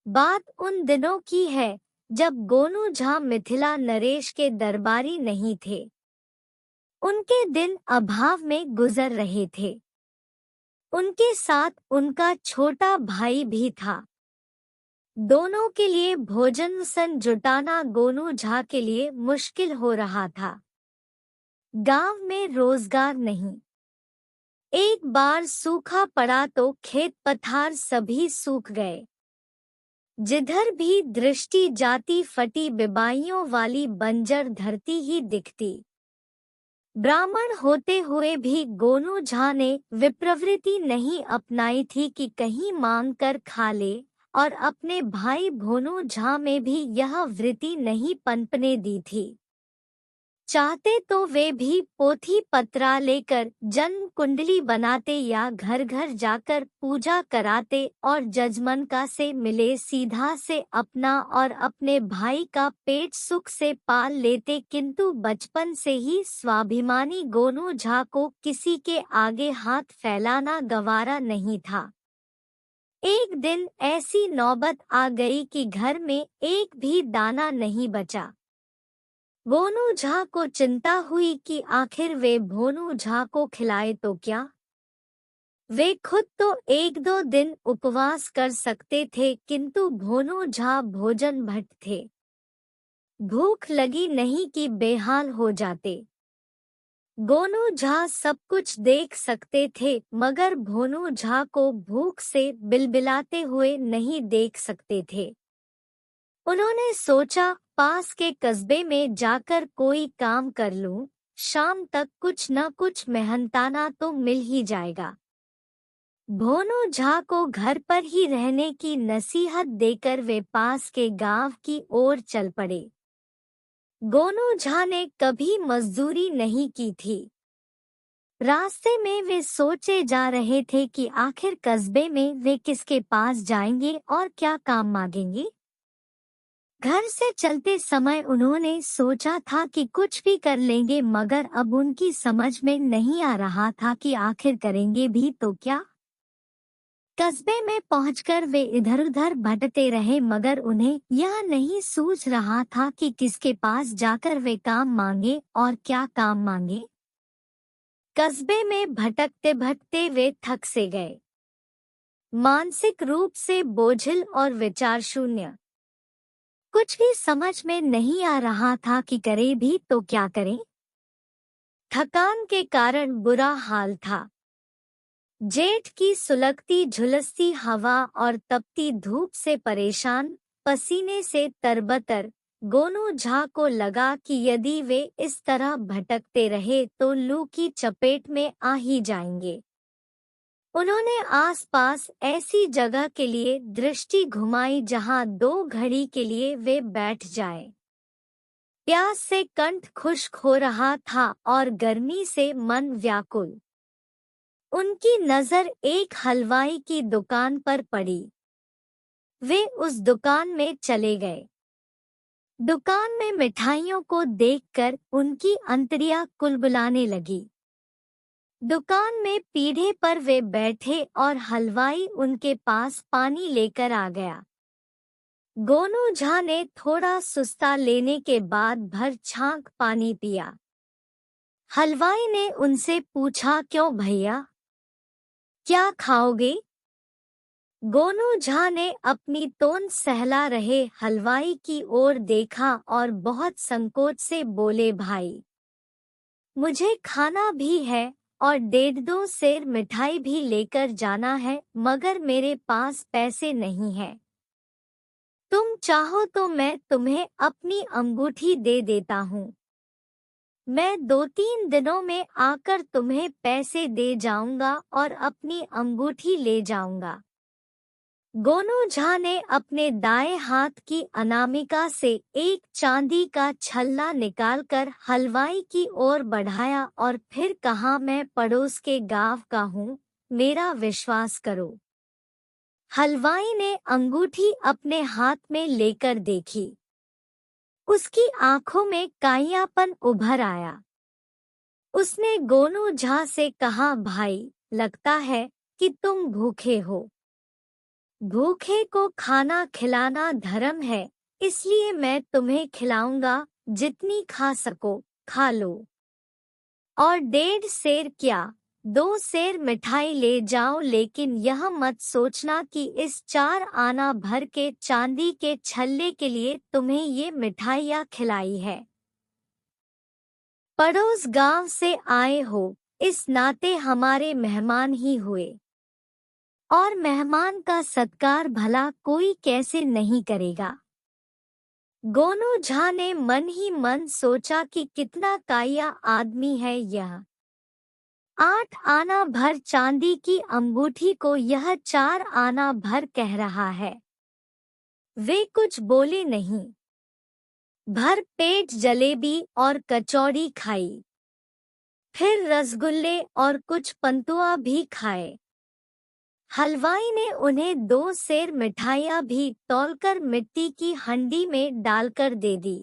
बात उन दिनों की है जब गोनू झा मिथिला नरेश के दरबारी नहीं थे। उनके दिन अभाव में गुजर रहे थे। उनके साथ उनका छोटा भाई भी था। दोनों के लिए भोजन सन जुटाना गोनू झा के लिए मुश्किल हो रहा था। गांव में रोजगार नहीं। एक बार सूखा पड़ा तो खेत पथार सभी सूख गए। जिधर भी दृष्टि जाती फटी बिबाइयों वाली बंजर धरती ही दिखती। ब्राह्मण होते हुए भी गोनू झा ने विप्रवृत्ति नहीं अपनाई थी कि कहीं मांग कर खा ले, और अपने भाई भोनू झा में भी यह वृत्ति नहीं पनपने दी थी। चाहते तो वे भी पोथी पत्रा लेकर जन्म कुंडली बनाते या घर घर जाकर पूजा कराते और जजमनका से मिले सीधा से अपना और अपने भाई का पेट सुख से पाल लेते, किंतु बचपन से ही स्वाभिमानी गोनू झा को किसी के आगे हाथ फैलाना गवारा नहीं था। एक दिन ऐसी नौबत आ गई कि घर में एक भी दाना नहीं बचा। गोनू झा को चिंता हुई कि आखिर वे भोनू झा को खिलाए तो क्या। वे खुद तो एक दो दिन उपवास कर सकते थे, किंतु भोनू झा भोजन भट्ट थे। भूख लगी नहीं कि बेहाल हो जाते। गोनू झा सब कुछ देख सकते थे, मगर भोनू झा को भूख से बिलबिलाते हुए नहीं देख सकते थे। उन्होंने सोचा, पास के कस्बे में जाकर कोई काम कर लूं, शाम तक कुछ न कुछ मेहनताना तो मिल ही जाएगा। भोनू झा को घर पर ही रहने की नसीहत देकर वे पास के गांव की ओर चल पड़े। गोनू झा ने कभी मजदूरी नहीं की थी। रास्ते में वे सोचे जा रहे थे कि आखिर कस्बे में वे किसके पास जाएंगे और क्या काम मांगेंगे। घर से चलते समय उन्होंने सोचा था कि कुछ भी कर लेंगे, मगर अब उनकी समझ में नहीं आ रहा था कि आखिर करेंगे भी तो क्या। कस्बे में पहुंचकर वे इधर-उधर भटकते रहे, मगर उन्हें यह नहीं सूझ रहा था कि किसके पास जाकर वे काम मांगे और क्या काम मांगे। कस्बे में भटकते भटकते वे थक से गए, मानसिक रूप से बोझिल और विचार शून्य। कुछ भी समझ में नहीं आ रहा था कि करे भी तो क्या करें। थकान के कारण बुरा हाल था। जेठ की सुलगती झुलसती हवा और तपती धूप से परेशान, पसीने से तरबतर गोनू झा को लगा कि यदि वे इस तरह भटकते रहे तो लू की चपेट में आ ही जाएंगे। उन्होंने आसपास ऐसी जगह के लिए दृष्टि घुमाई जहां 2 घड़ी के लिए वे बैठ जाएं। प्यास से कंठ खुश्क हो रहा था और गर्मी से मन व्याकुल। उनकी नजर एक हलवाई की दुकान पर पड़ी। वे उस दुकान में चले गए। दुकान में मिठाइयों को देखकर उनकी अंतड़ियां कुलबुलाने लगी। दुकान में पीढ़े पर वे बैठे और हलवाई उनके पास पानी लेकर आ गया। गोनू झा ने थोड़ा सुस्ता लेने के बाद भर छांक पानी पिया। हलवाई ने उनसे पूछा, क्यों भैया, क्या खाओगे? गोनू झा ने अपनी तोंद सहला रहे हलवाई की ओर देखा और बहुत संकोच से बोले, भाई, मुझे खाना भी है और 1.5-2 सेर मिठाई भी लेकर जाना है, मगर मेरे पास पैसे नहीं हैं। तुम चाहो तो मैं तुम्हें अपनी अंगूठी दे देता हूँ। मैं 2-3 दिनों में आकर तुम्हें पैसे दे जाऊंगा और अपनी अंगूठी ले जाऊंगा। गोनू झा ने अपने दाएं हाथ की अनामिका से एक चांदी का छल्ला निकालकर हलवाई की ओर बढ़ाया और फिर कहा, मैं पड़ोस के गांव का हूँ, मेरा विश्वास करो। हलवाई ने अंगूठी अपने हाथ में लेकर देखी। उसकी आंखों में काइयापन उभर आया। उसने गोनू झा से कहा, भाई, लगता है कि तुम भूखे हो। भूखे को खाना खिलाना धर्म है, इसलिए मैं तुम्हें खिलाऊंगा, जितनी खा सको खा लो। और 1.5 सेर क्या, 2 सेर मिठाई ले जाओ, लेकिन यह मत सोचना कि इस 4 आना भर के चांदी के छल्ले के लिए तुम्हें ये मिठाइयाँ खिलाई है। पड़ोस गांव से आए हो, इस नाते हमारे मेहमान ही हुए, और मेहमान का सत्कार भला कोई कैसे नहीं करेगा। गोनू झा ने मन ही मन सोचा कि कितना काया आदमी है यह। 8 आना भर चांदी की अंगूठी को यह 4 आना भर कह रहा है। वे कुछ बोले नहीं। भर पेट जलेबी और कचौड़ी खाई, फिर रसगुल्ले और कुछ पंतुआ भी खाए। हलवाई ने उन्हें 2 सेर मिठाइयाँ भी तौलकर मिट्टी की हंडी में डालकर दे दी।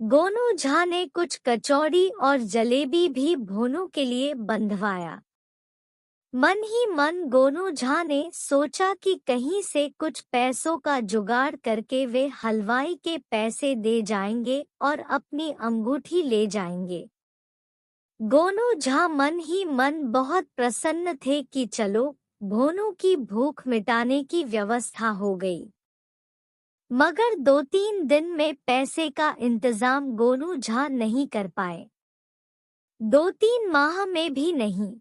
गोनू झा ने कुछ कचौड़ी और जलेबी भी भोनू के लिए बंधवाया। मन ही मन गोनू झा ने सोचा कि कहीं से कुछ पैसों का जुगाड़ करके वे हलवाई के पैसे दे जाएंगे और अपनी अंगूठी ले जाएंगे। गोनू झा मन ही मन बहुत प्रसन्न थे कि चलो, भोनू की भूख मिटाने की व्यवस्था हो गई। मगर 2-3 दिन में पैसे का इंतजाम गोनू झा नहीं कर पाए। 2-3 माह में भी नहीं।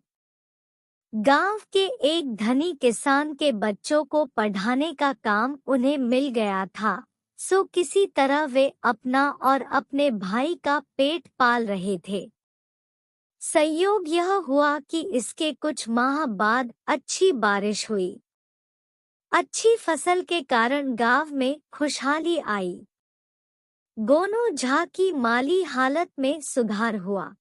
गांव के एक धनी किसान के बच्चों को पढ़ाने का काम उन्हें मिल गया था, सो किसी तरह वे अपना और अपने भाई का पेट पाल रहे थे। संयोग यह हुआ कि इसके कुछ माह बाद अच्छी बारिश हुई। अच्छी फसल के कारण गांव में खुशहाली आई। गोनू झा की माली हालत में सुधार हुआ।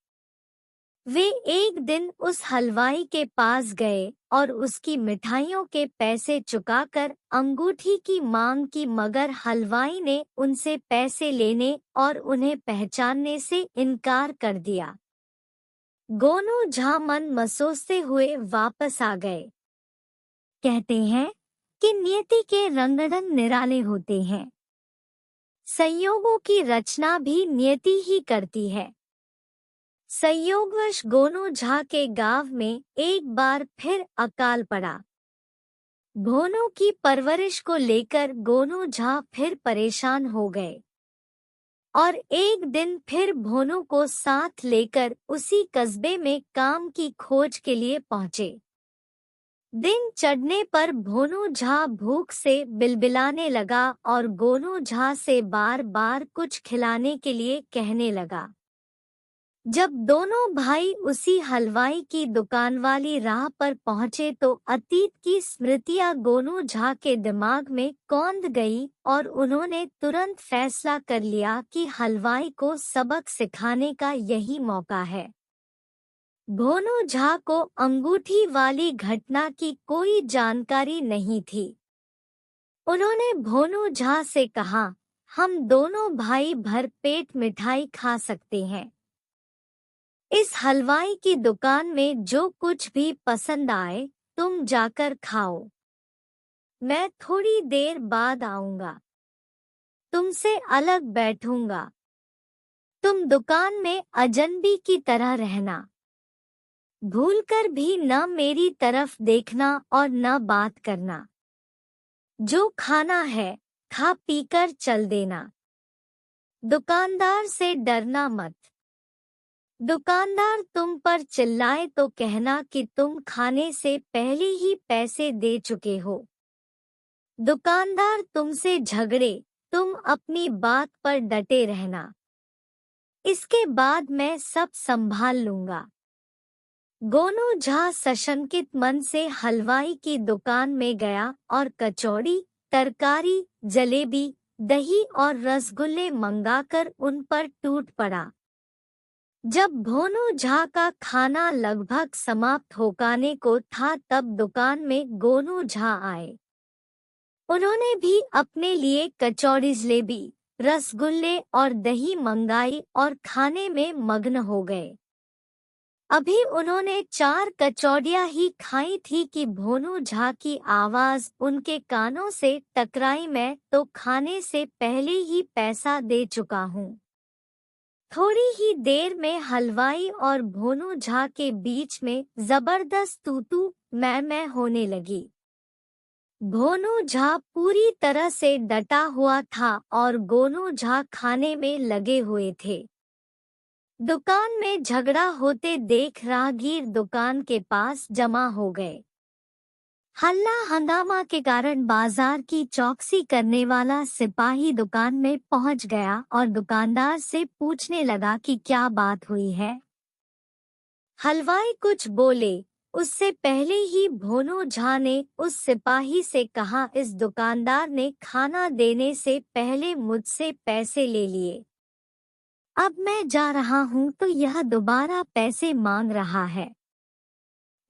वे एक दिन उस हलवाई के पास गए और उसकी मिठाइयों के पैसे चुकाकर अंगूठी की मांग की, मगर हलवाई ने उनसे पैसे लेने और उन्हें पहचानने से इनकार कर दिया। गोनू झा मन मसोसते हुए वापस आ गए। कहते हैं कि नियति के रंग-ढंग निराले होते हैं। संयोगों की रचना भी नियति ही करती है। संयोगवश गोनू झा के गांव में एक बार फिर अकाल पड़ा। भोनू की परवरिश को लेकर गोनू झा फिर परेशान हो गए और एक दिन फिर भोनू को साथ लेकर उसी कस्बे में काम की खोज के लिए पहुंचे। दिन चढ़ने पर भोनू झा भूख से बिलबिलाने लगा और गोनू झा से बार बार कुछ खिलाने के लिए कहने लगा। जब दोनों भाई उसी हलवाई की दुकान वाली राह पर पहुंचे तो अतीत की स्मृतियां गोनू झा के दिमाग में कौंध गई और उन्होंने तुरंत फैसला कर लिया कि हलवाई को सबक सिखाने का यही मौका है। भोनू झा को अंगूठी वाली घटना की कोई जानकारी नहीं थी। उन्होंने भोनू झा से कहा, हम दोनों भाई भर पेट मिठाई खा सकते हैं। इस हलवाई की दुकान में जो कुछ भी पसंद आए तुम जाकर खाओ। मैं थोड़ी देर बाद आऊंगा, तुमसे अलग बैठूंगा। तुम दुकान में अजनबी की तरह रहना। भूलकर भी न मेरी तरफ देखना और न बात करना। जो खाना है खा पीकर चल देना। दुकानदार से डरना मत। दुकानदार तुम पर चिल्लाए तो कहना कि तुम खाने से पहले ही पैसे दे चुके हो। दुकानदार तुमसे झगड़े, तुम अपनी बात पर डटे रहना। इसके बाद मैं सब संभाल लूंगा। गोनू झा सशंकित मन से हलवाई की दुकान में गया और कचौड़ी, तरकारी, जलेबी, दही और रसगुल्ले मंगाकर उन पर टूट पड़ा। जब भोनू झा का खाना लगभग समाप्त होने को था तब दुकान में गोनू झा आए। उन्होंने भी अपने लिए कचौड़ी, जलेबी, रसगुल्ले और दही मंगाई और खाने में मग्न हो गए। अभी उन्होंने 4 कचौड़ियाँ ही खाई थी कि भोनू झा की आवाज उनके कानों से टकराई। मैं तो खाने से पहले ही पैसा दे चुका हूँ। थोड़ी ही देर में हलवाई और भोनू झा के बीच में जबरदस्त तू-तू मैं होने लगी। भोनू झा पूरी तरह से डटा हुआ था और गोनू झा खाने में लगे हुए थे। दुकान में झगड़ा होते देख राहगीर दुकान के पास जमा हो गए। हल्ला हंगामा के कारण बाजार की चौकसी करने वाला सिपाही दुकान में पहुंच गया और दुकानदार से पूछने लगा कि क्या बात हुई है। हलवाई कुछ बोले उससे पहले ही भोनू झा ने उस सिपाही से कहा, इस दुकानदार ने खाना देने से पहले मुझसे पैसे ले लिए। अब मैं जा रहा हूं तो यह दोबारा पैसे मांग रहा है।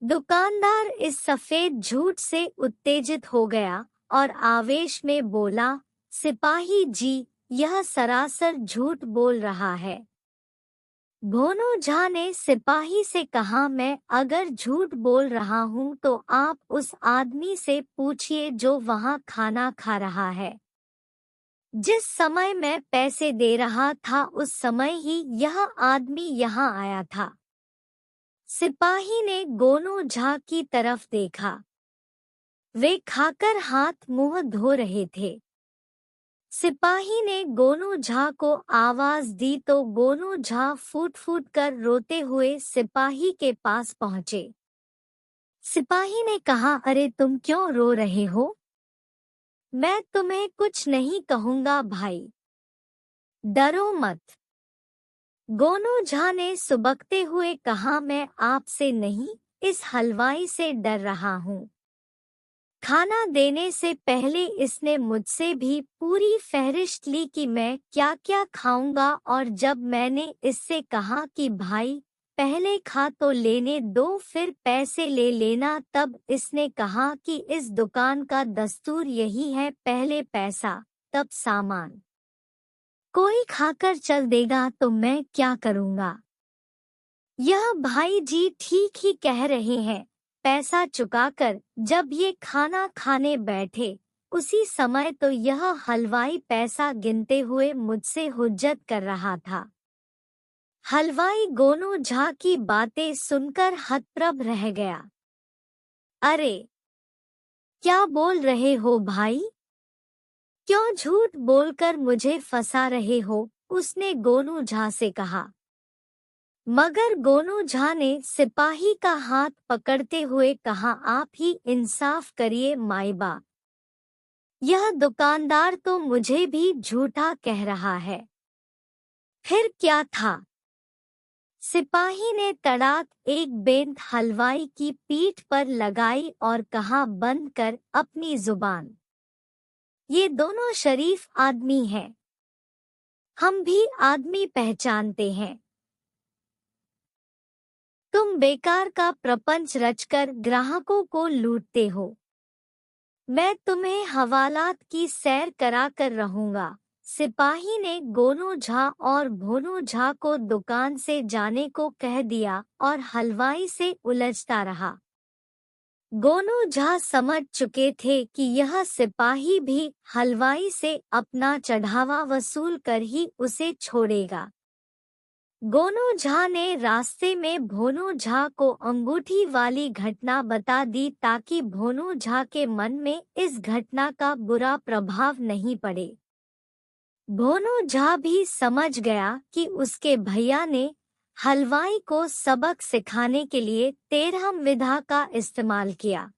दुकानदार इस सफेद झूठ से उत्तेजित हो गया और आवेश में बोला, सिपाही जी, यह सरासर झूठ बोल रहा है। भोनू झा ने सिपाही से कहा, मैं अगर झूठ बोल रहा हूं तो आप उस आदमी से पूछिए जो वहां खाना खा रहा है। जिस समय मैं पैसे दे रहा था उस समय ही यह आदमी यहाँ आया था। सिपाही ने गोनू झा की तरफ देखा। वे खाकर हाथ मुंह धो रहे थे। सिपाही ने गोनू झा को आवाज दी तो गोनू झा फूट फूट कर रोते हुए सिपाही के पास पहुंचे। सिपाही ने कहा, अरे तुम क्यों रो रहे हो? मैं तुम्हें कुछ नहीं कहूंगा भाई, डरो मत। गोनू झा ने सुबकते हुए कहा, मैं आपसे नहीं, इस हलवाई से डर रहा हूँ। खाना देने से पहले इसने मुझसे भी पूरी फहरिस्त ली कि मैं क्या क्या खाऊंगा और जब मैंने इससे कहा कि भाई पहले खा तो लेने दो फिर पैसे ले लेना, तब इसने कहा कि इस दुकान का दस्तूर यही है, पहले पैसा तब सामान। कोई खाकर चल देगा तो मैं क्या करूँगा? यह भाई जी ठीक ही कह रहे हैं। पैसा चुकाकर जब ये खाना खाने बैठे उसी समय तो यह हलवाई पैसा गिनते हुए मुझसे हुज्जत कर रहा था। हलवाई गोनू झा की बातें सुनकर हतप्रभ रह गया। अरे क्या बोल रहे हो भाई? क्यों झूठ बोलकर मुझे फंसा रहे हो? उसने गोनू झा से कहा। मगर गोनू झा ने सिपाही का हाथ पकड़ते हुए कहा, आप ही इंसाफ करिए माईबा। यह दुकानदार तो मुझे भी झूठा कह रहा है। फिर क्या था? सिपाही ने तड़ाक एक बेंत हलवाई की पीठ पर लगाई और कहा, बंद कर अपनी जुबान। ये दोनों शरीफ आदमी हैं। हम भी आदमी पहचानते हैं। तुम बेकार का प्रपंच रचकर ग्राहकों को लूटते हो। मैं तुम्हें हवालात की सैर करा कर रहूंगा। सिपाही ने गोनू झा और भोनू झा को दुकान से जाने को कह दिया और हलवाई से उलझता रहा। गोनू झा समझ चुके थे कि यह सिपाही भी हलवाई से अपना चढ़ावा वसूल कर ही उसे छोड़ेगा। गोनू झा ने रास्ते में भोनू झा को अंगूठी वाली घटना बता दी ताकि भोनू झा के मन में इस घटना का बुरा प्रभाव नहीं पड़े। भोनू झा भी समझ गया कि उसके भैया ने हलवाई को सबक सिखाने के लिए 13 विधा का इस्तेमाल किया।